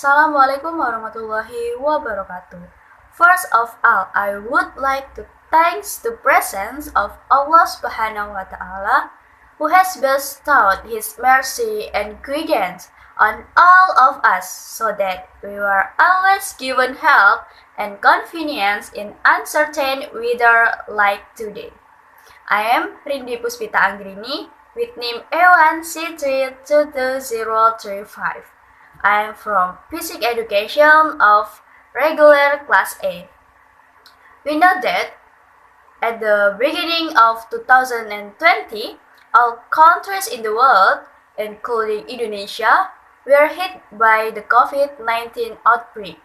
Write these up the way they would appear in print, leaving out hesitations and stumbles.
Assalamualaikum warahmatullahi wabarakatuh. First of all, I would like to thank the presence of Allah Subhanahu wa Ta'ala, who has bestowed His mercy and guidance on all of us so that we were always given help and convenience in uncertain weather like today. I am Rindy Puspita Anggrini with name A1C32235. I am from Physics Education of regular class A. We know that at the beginning of 2020, all countries in the world, including Indonesia, were hit by the COVID-19 outbreak.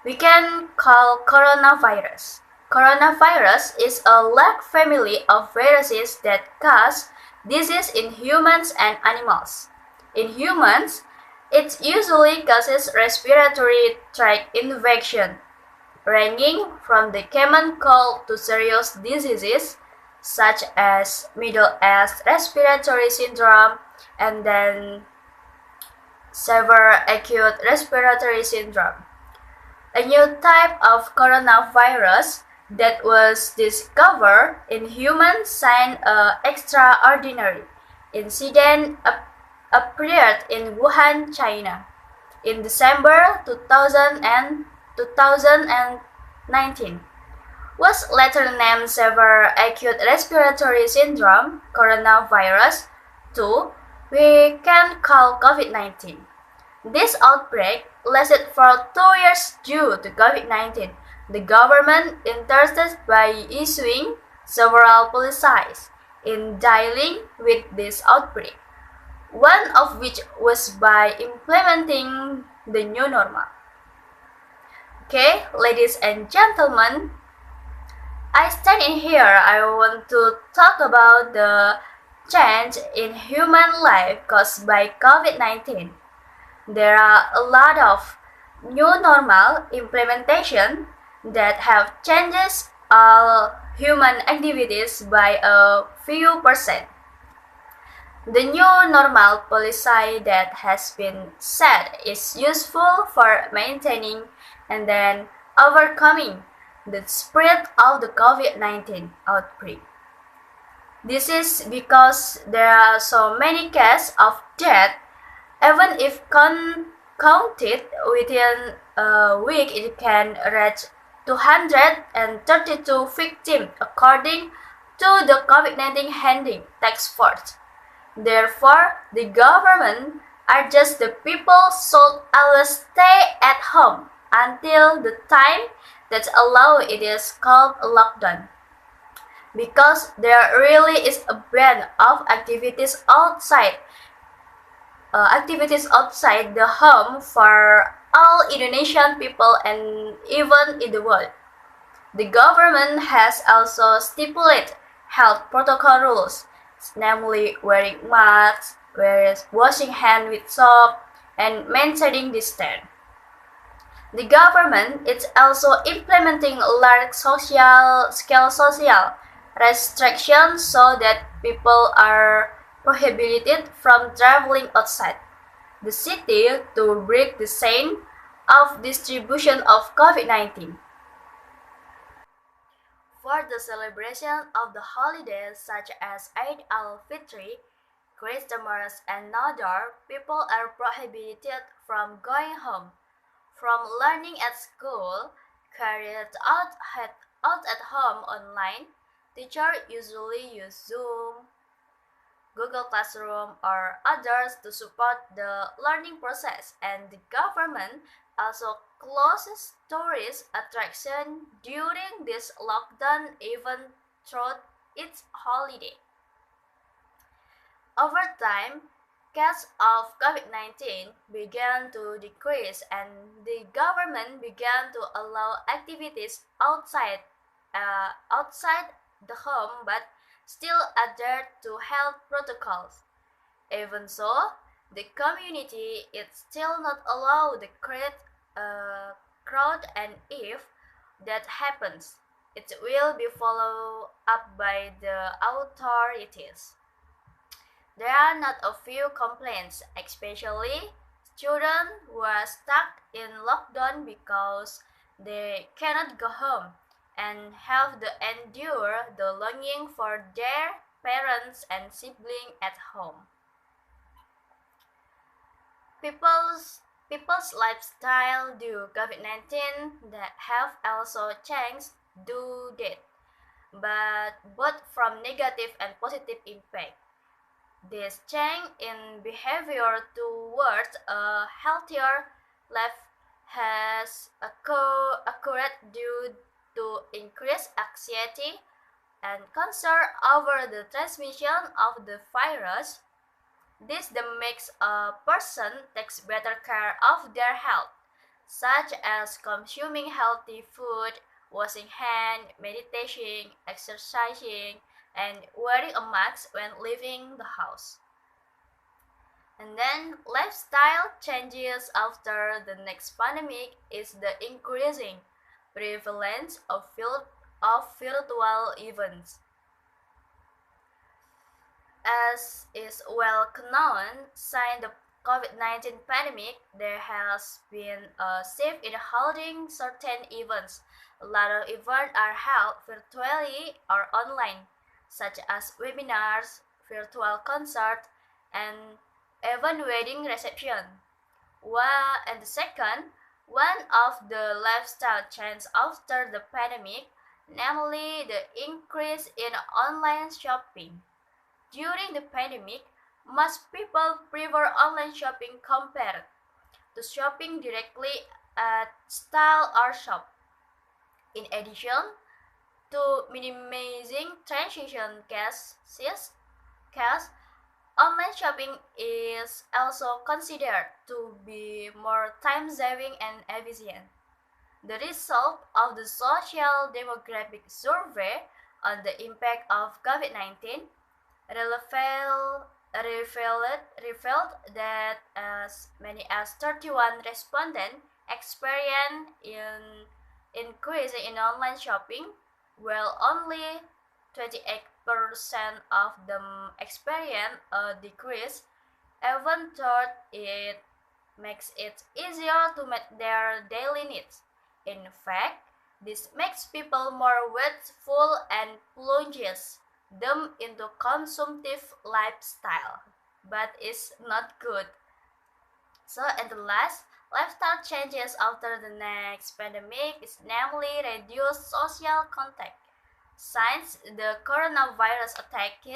We can call coronavirus. Coronavirus is a large family of viruses that cause disease in humans and animals. In humans, it usually causes respiratory tract infection, ranging from the common cold to serious diseases such as middle-aged respiratory syndrome and then severe acute respiratory syndrome. A new type of coronavirus that was discovered in humans sign an extraordinary incident appeared in Wuhan, China, in December 2019. Was later named Severe Acute Respiratory Syndrome coronavirus 2, we can call COVID-19. This outbreak lasted for 2 years due to COVID-19. The government intervened by issuing several policies in dealing with this outbreak, one of which was by implementing the new normal. Okay, ladies and gentlemen, I stand in here. I want to talk about the change in human life caused by COVID-19. There are a lot of new normal implementation that have changes all human activities by a few percent. The new normal policy that has been set is useful for maintaining and then overcoming the spread of the COVID-19 outbreak. This is because there are so many cases of death. Even if counted within a week, it can reach 232 victims according to the COVID-19 handling task force. Therefore, the government urges the people should always stay at home until the time that's allowed. It is called a lockdown, because there really is a ban of activities outside the home for all Indonesian people and even in the world. The government has also stipulated health protocol rules, namely wearing masks, washing hands with soap, and maintaining distance. The government is also implementing large-scale social restrictions so that people are prohibited from traveling outside the city to break the chain of distribution of COVID-19. For the celebration of the holidays such as Eid al-Fitr, Christmas, and other, people are prohibited from going home, from learning at school, carried out at home online. Teachers usually use Zoom, Google Classroom, or others to support the learning process, and the government also closes tourist attractions during this lockdown even throughout its holiday. Over time, cases of COVID-19 began to decrease and the government began to allow activities outside the home but still adhere to health protocols. Even so, the community is still not allowed to create a crowd, and if that happens, it will be followed up by the authorities. There are not a few complaints, especially Students were stuck in lockdown because they cannot go home and have to endure the longing for their parents and siblings at home. People's lifestyle due COVID-19 that have also changed due that, but both from negative and positive impact. This change in behavior towards a healthier life has occurred due to increased anxiety and concern over the transmission of the virus. This then makes a person take better care of their health, such as consuming healthy food, washing hands, meditating, exercising, and wearing a mask when leaving the house. And then lifestyle changes after the next pandemic is the increasing prevalence of virtual events. As is well known, since the COVID-19 pandemic, there has been a shift in holding certain events. A lot of events are held virtually or online, such as webinars, virtual concerts, and even wedding reception. And the second, one of the lifestyle changes after the pandemic, namely the increase in online shopping. During the pandemic, most people prefer online shopping compared to shopping directly at style or shop. In addition to minimizing transaction cash, online shopping is also considered to be more time-saving and efficient. The result of the social demographic survey on the impact of COVID-19 revealed that as many as 31 respondents experienced an increase in online shopping, while only 28% of them experienced a decrease, even though it makes it easier to meet their daily needs. In fact, this makes people more wasteful and plunges them into consumptive lifestyle, but it's not good. So, and the last lifestyle changes after the next pandemic is namely reduced social contact. Since the coronavirus attacked,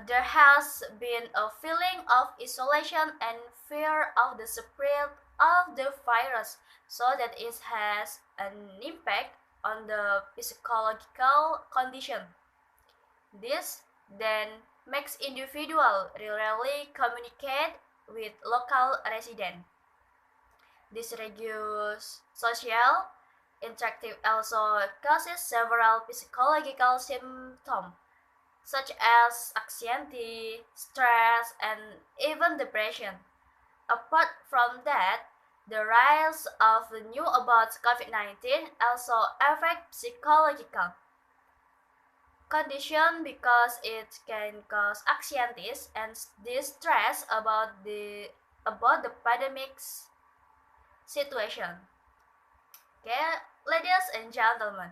there has been a feeling of isolation and fear of the spread of the virus, so that it has an impact on the psychological condition. This then makes individuals rarely communicate with local residents. This reduced social interactive also causes several physiological symptoms such as anxiety, stress, and even depression. Apart from that, the rise of the news about COVID-19 also affects psychological condition because it can cause anxiety and distress about the pandemic's situation. Okay, ladies and gentlemen,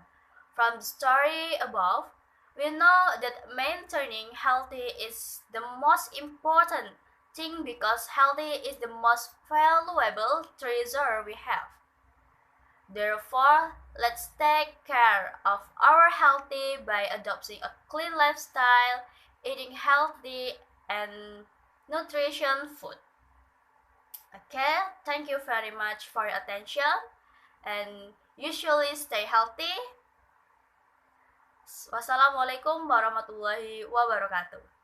from the story above, we know that maintaining healthy is the most important thing because healthy is the most valuable treasure we have. Therefore, let's take care of our healthy by adopting a clean lifestyle, eating healthy and nutrition food. Okay, thank you very much for your attention and usually stay healthy. Wassalamualaikum warahmatullahi wabarakatuh.